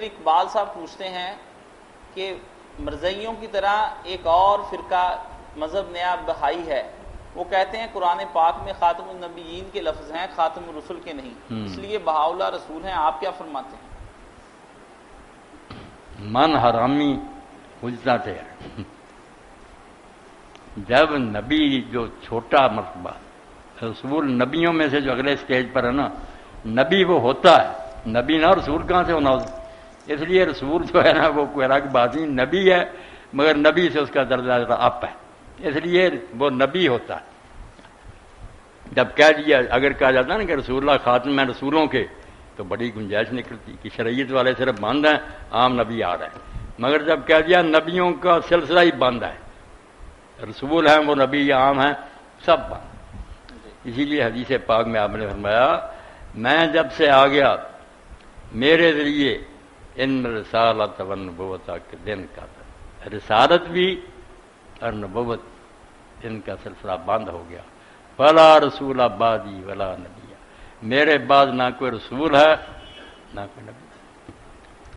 اقبال صاحب پوچھتے ہیں کہ مرزائیوں کی طرح ایک اور فرقہ مذہب نیا بہائی ہے، وہ کہتے ہیں قرآن پاک میں خاتم النبیین کے لفظ ہیں، خاتم الرسل کے نہیں، اس لیے بہاؤلہ رسول ہیں، آپ کیا فرماتے ہیں؟ من حرامی حجت ہے۔ جب نبی جو چھوٹا مرتبہ، رسول نبیوں میں سے جو اگلے سٹیج پر ہے نا، نبی وہ ہوتا ہے، نبی نہ رسول کہاں سے ہونا؟ اس لیے رسول جو ہے نا وہ کوئی الگ بات نہیں، نبی ہے مگر نبی سے اس کا درجہ اپ ہے، اس لیے وہ نبی ہوتا ہے۔ جب کہہ دیا، اگر کہا جاتا ہے نا کہ رسول اللہ خاتم ہے رسولوں کے، تو بڑی گنجائش نکلتی کہ شریعت والے صرف بند ہیں، عام نبی آ رہے ہیں، مگر جب کہہ دیا نبیوں کا سلسلہ ہی بند ہے، رسول ہیں وہ نبی عام ہیں سب بند۔ اسی لیے حدیث پاک میں آپ نے فرمایا میں جب سے آ گیا میرے ذریعے ان رسالت و نبوت کے دن کا تھا، رسالت بھی اور نبوت ان کا سلسلہ بند ہو گیا۔ فلا رسول بعدی ولا نبی، میرے بعد نہ کوئی رسول ہے نہ کوئی نبی۔